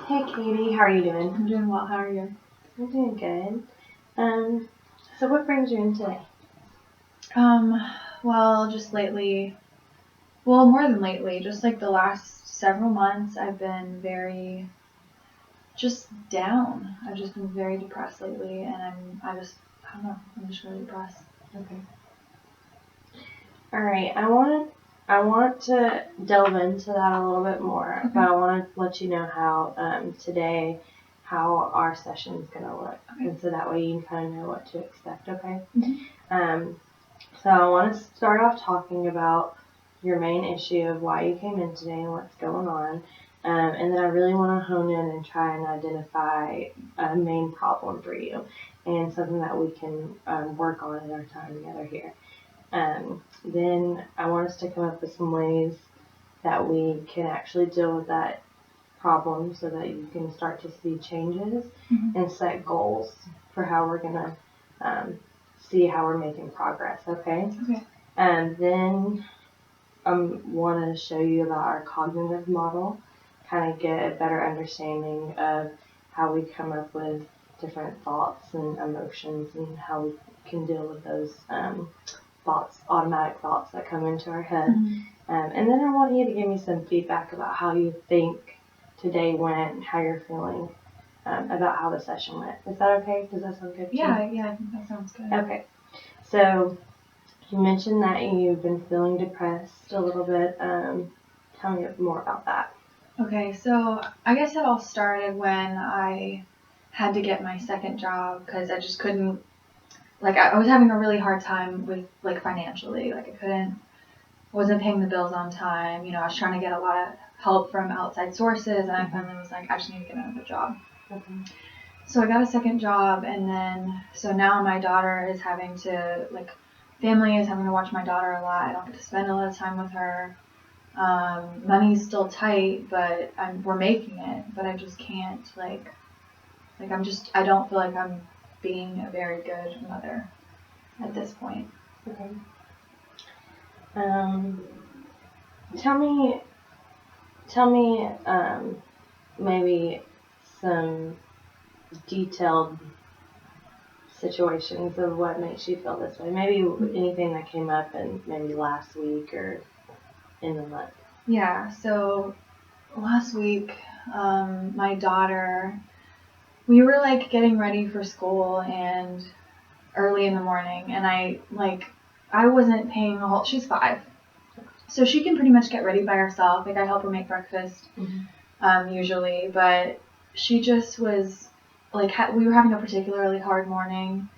Hey Katie, how are you doing? I'm doing well. How are you? I'm doing good. So what brings you in today? Well, just lately, well, more than lately, just like the last several months, I've been very just down. I've just been very depressed lately, and I don't know, I'm just really depressed. Okay. All right, I want to delve into that a little bit more, but I want to let you know how today how our session is going to look, and so that way you can kind of know what to expect. Okay. So I want to start off talking about your main issue of why you came in today and what's going on. And then I really want to hone in and try and identify a main problem for you and something that we can work on in our time together here. Then I want us to come up with some ways that we can actually deal with that problem so that you can start to see changes and set goals for how we're going to see how we're making progress, okay? Okay. And then I want to show you about our cognitive model, kind of get a better understanding of how we come up with different thoughts and emotions and how we can deal with those thoughts, automatic thoughts that come into our head. And then I want you to give me some feedback about how you think today went, how you're feeling about how the session went. Is that okay? Does that sound good to you? Yeah, I think that sounds good. Okay. So you mentioned that you've been feeling depressed a little bit. Tell me more about that. Okay, so I guess it all started when I had to get my second job because I just couldn't, like, I was having a really hard time with, like, financially. Like, wasn't paying the bills on time. I was trying to get a lot of help from outside sources, and I finally was like, I just need to get another job. So I got a second job, and then, so now my daughter is having to, like, family is having to watch my daughter a lot. I don't get to spend a lot of time with her. Money's still tight, but we're making it, but I just can't, I don't feel like I'm being a very good mother at this point. Okay. Tell me, maybe some detailed situations of what makes you feel this way. Maybe anything that came up in maybe last week or in the month. Yeah, so last week, my daughter, we were like getting ready for school and early in the morning, and I wasn't paying a whole, she's 5. So she can pretty much get ready by herself. Like I help her make breakfast, usually, but she just was like, we were having a particularly hard morning.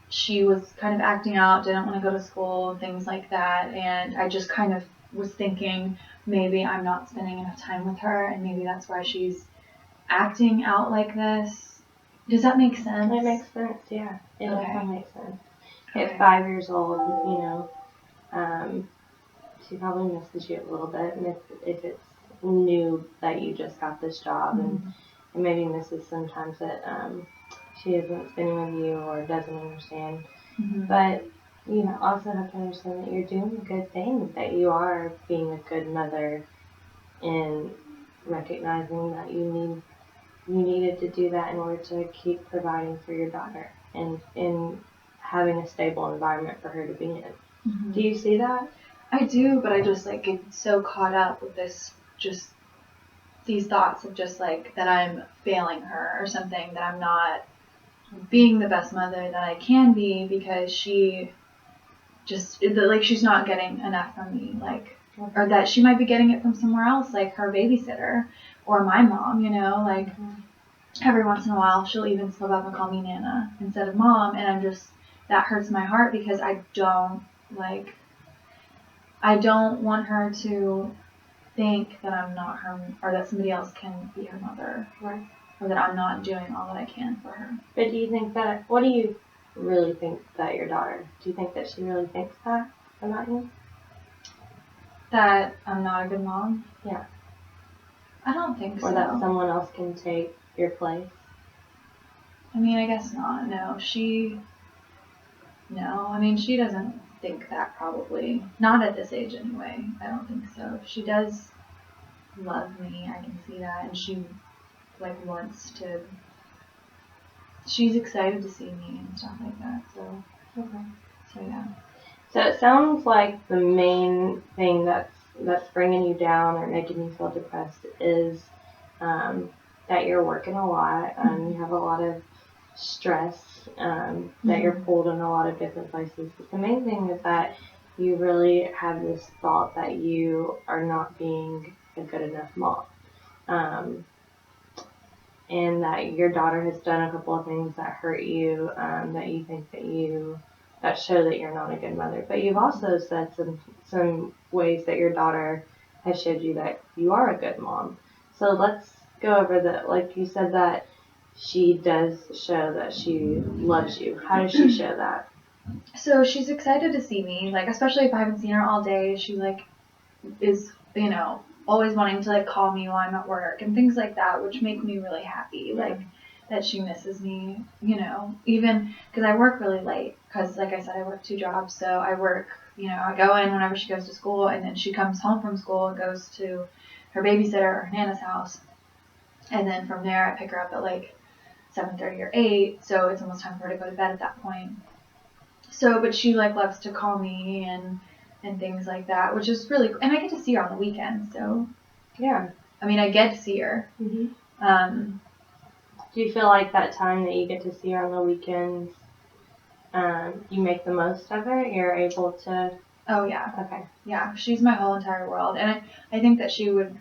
She was kind of acting out, didn't want to go to school, things like that. And I just kind of was thinking maybe I'm not spending enough time with her, and maybe that's why she's acting out like this. Does that make sense? It makes sense, yeah. It definitely makes sense. Okay. At 5 years old, she probably misses you a little bit, and if it's new that you just got this job, and maybe misses sometimes that she isn't spending with you or doesn't understand. But also have to understand that you're doing a good thing, that you are being a good mother, and recognizing that you needed to do that in order to keep providing for your daughter and having a stable environment for her to be in. Do you see that? I do, but I just get so caught up with just these thoughts of just that I'm failing her or something, that I'm not being the best mother that I can be because she just she's not getting enough from me, or that she might be getting it from somewhere else, like her babysitter or my mom, every once in a while she'll even slip up and call me Nana instead of mom, and that hurts my heart because I don't want her to think that I'm not her, or that somebody else can be her mother, right? Or that I'm not doing all that I can for her. But do you think that, what do you really think that your daughter, do you think that she really thinks that about you? That I'm not a good mom? Yeah. I don't think so. Or that someone else can take your place? I mean, I guess not. No, she doesn't think that, probably. Not at this age anyway. I don't think so. If she does, love me. I can see that, and she like she's excited to see me and stuff like that. So Okay. so yeah. So it sounds like the main thing that's bringing you down or making you feel depressed is that you're working a lot. You have a lot of stress. That you're pulled in a lot of different places. But the main thing is that you really have this thought that you are not being a good enough mom. And that your daughter has done a couple of things that hurt you, that you think that show that you're not a good mother. But you've also said some ways that your daughter has showed you that you are a good mom. So let's go over like you said that she does show that she loves you. How does she show that? So she's excited to see me, like especially if I haven't seen her all day. She like is always wanting to like call me while I'm at work and things like that, which make me really happy. Like that she misses me, even because I work really late. Because like I said, I work 2 jobs, so I work. I go in whenever she goes to school, and then she comes home from school and goes to her babysitter or her nana's house, and then from there I pick her up at like 7:30 or 8. So it's almost time for her to go to bed at that point. So, but she like loves to call me and things like that, which is really cool. And I get to see her on the weekends, so yeah. I mean, I get to see her. Mm-hmm. Do you feel like that time that you get to see her on the weekends, you make the most of it? You're able to. Oh yeah. Okay. Yeah, she's my whole entire world, and I think that she would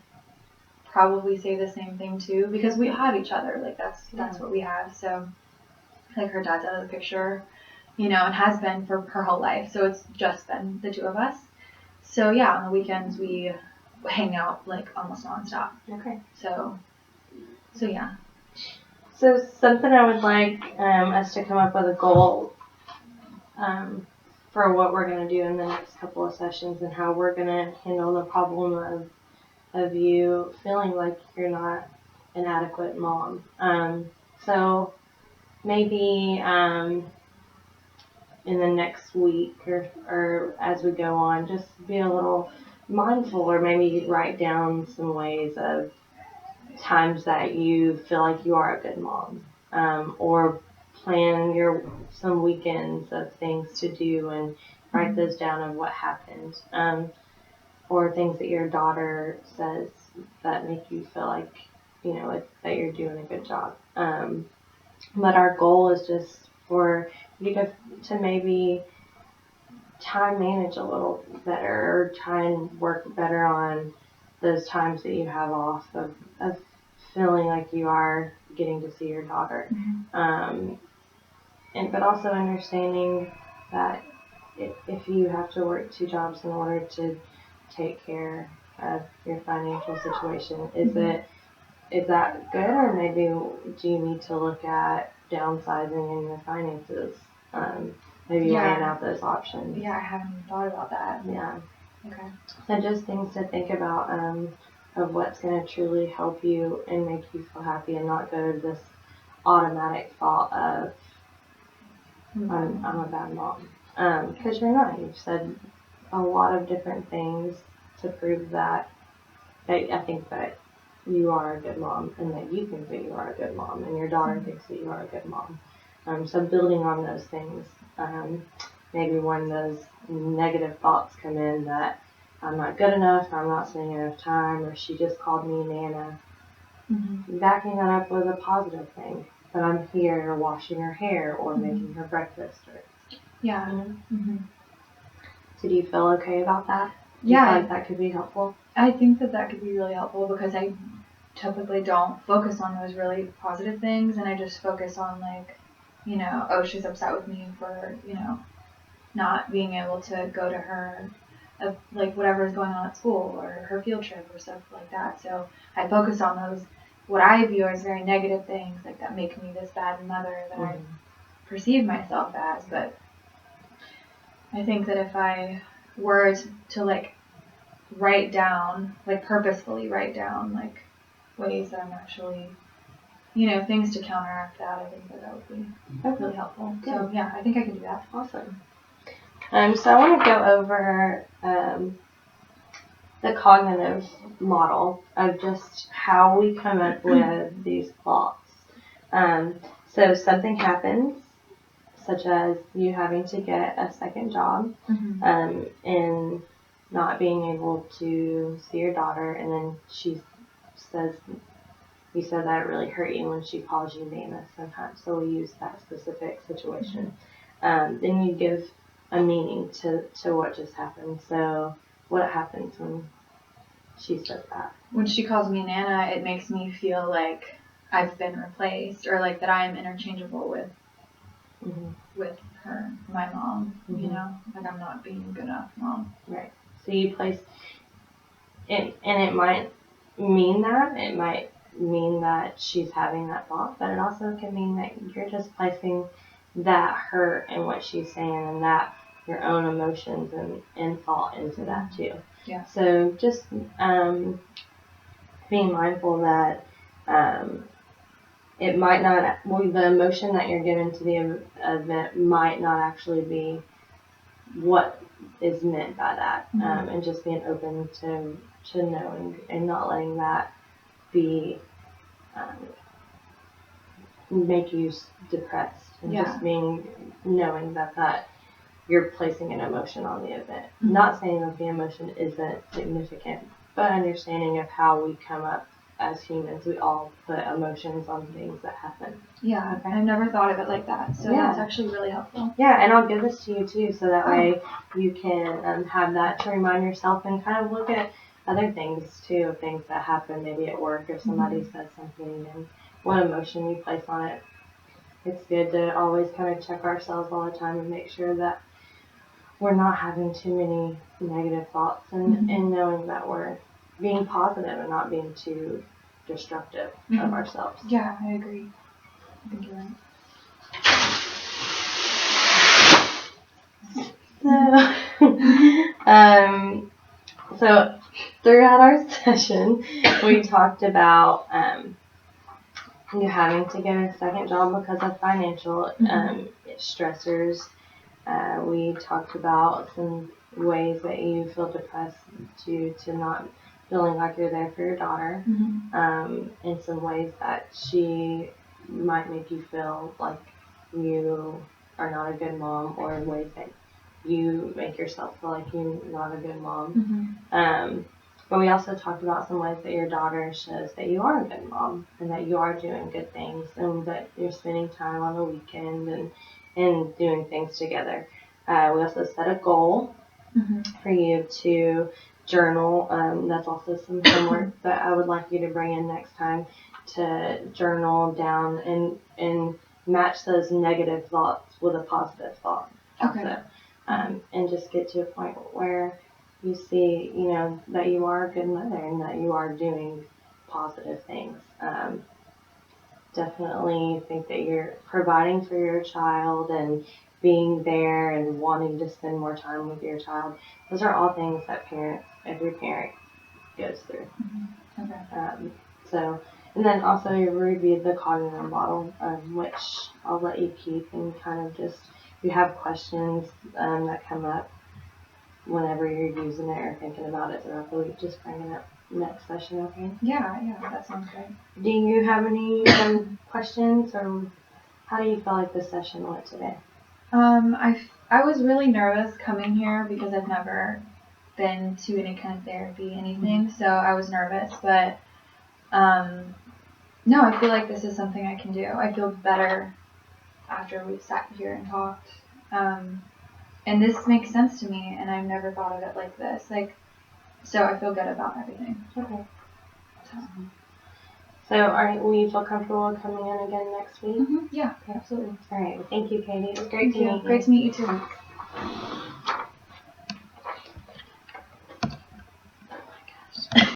probably say the same thing too, because we have each other. Like that's what we have. So, like her dad's out of the picture. And has been for her whole life. So it's just been the 2 of us. So yeah, on the weekends we hang out like almost nonstop. Okay. So yeah. So something I would like us to come up with a goal for what we're going to do in the next couple of sessions and how we're going to handle the problem of you feeling like you're not an adequate mom. So maybe in the next week or as we go on, just be a little mindful, or maybe write down some ways of times that you feel like you are a good mom, or plan some weekends of things to do and write those down of what happened, or things that your daughter says that make you feel like that you're doing a good job. But our goal is just for you to maybe time manage a little better, or try and work better on those times that you have off of feeling like you are getting to see your daughter. But also understanding that if you have to work 2 jobs in order to take care of your financial situation, is that good, or maybe do you need to look at downsizing in your finances? Maybe weighing out those options. Yeah, I haven't even thought about that. Yeah. Okay. So just things to think about of what's going to truly help you and make you feel happy, and not go to this automatic thought of I'm a bad mom. Because you're not. You've said a lot of different things to prove that I think that you are a good mom, and that you think that you are a good mom, and your daughter thinks that you are a good mom. So building on those things, maybe when those negative thoughts come in that I'm not good enough, or I'm not spending enough time, or she just called me Nana, backing that up with a positive thing. That I'm here washing her hair or making her breakfast. Yeah. So do you feel okay about that? Do Yeah. you feel like that could be helpful? I think that could be really helpful, because I typically don't focus on those really positive things, and I just focus on like, oh, she's upset with me for, not being able to go to her, like whatever's going on at school or her field trip or stuff like that. So I focus on those, what I view as very negative things, like that make me this bad mother that I perceive myself as. But I think that if I were to like write down, like purposefully write down like ways that I'm actually, things to counteract that, I think that would be really helpful. Good. So yeah, I think I can do that. Awesome. So I want to go over the cognitive model of just how we come up with these thoughts. So something happens, such as you having to get a second job, and not being able to see your daughter, and then she says, you said that it really hurt you when she calls you nameless sometimes, so we use that specific situation. Then you give a meaning to what just happened. So what happens when she says that? When she calls me Nana, it makes me feel like I've been replaced, or like that I am interchangeable with her, my mom. You know, like I'm not being a good enough mom. Right. So you place it, and it might mean that. It might mean that she's having that thought, but it also can mean that you're just placing that hurt and what she's saying, and that your own emotions and thought into that too. Yeah. So just being mindful that it might not, the emotion that you're giving to the event might not actually be what is meant by that, and just being open to knowing and not letting that be make you depressed, and just knowing that you're placing an emotion on the event. Not saying that the emotion isn't significant, but understanding of how we come up as humans. We all put emotions on things that happen. Yeah, okay. I've never thought of it like that, so that's actually really helpful. Yeah, and I'll give this to you too, so that way you can have that to remind yourself and kind of look at other things too, things that happen maybe at work or somebody says something and what emotion you place on it. It's good to always kind of check ourselves all the time and make sure that we're not having too many negative thoughts, and knowing that we're being positive and not being too destructive of ourselves. Yeah, I agree. I think you're right. So throughout our session, we talked about you having to get a second job because of financial stressors. We talked about some ways that you feel depressed due to not feeling like you're there for your daughter, and some ways that she might make you feel like you are not a good mom, or ways that you make yourself feel like you're not a good mom. But we also talked about some ways that your daughter shows that you are a good mom, and that you are doing good things, and that you're spending time on the weekend and doing things together. We also set a goal for you to journal. That's also some homework that I would like you to bring in next time, to journal down and match those negative thoughts with a positive thought. Okay. Also. And just get to a point where you see, that you are a good mother and that you are doing positive things. Definitely think that you're providing for your child and being there and wanting to spend more time with your child. Those are all things that every parent goes through. Okay. And then also you reviewed the cognitive model, which I'll let you keep, and kind of just, if you have questions that come up whenever you're using it or thinking about it throughout the week, just bring it up next session, okay? Yeah, that sounds good. Do you have any questions, or how do you feel like this session went today? I was really nervous coming here because I've never been to any kind of therapy, anything, so I was nervous, but no, I feel like this is something I can do. I feel better after we've sat here and talked. And this makes sense to me, and I've never thought of it like this. So I feel good about everything. Okay. So will you feel comfortable coming in again next week? Yeah, absolutely. All right. Well, thank you, Katie. It was great to meet you. Great to meet you too.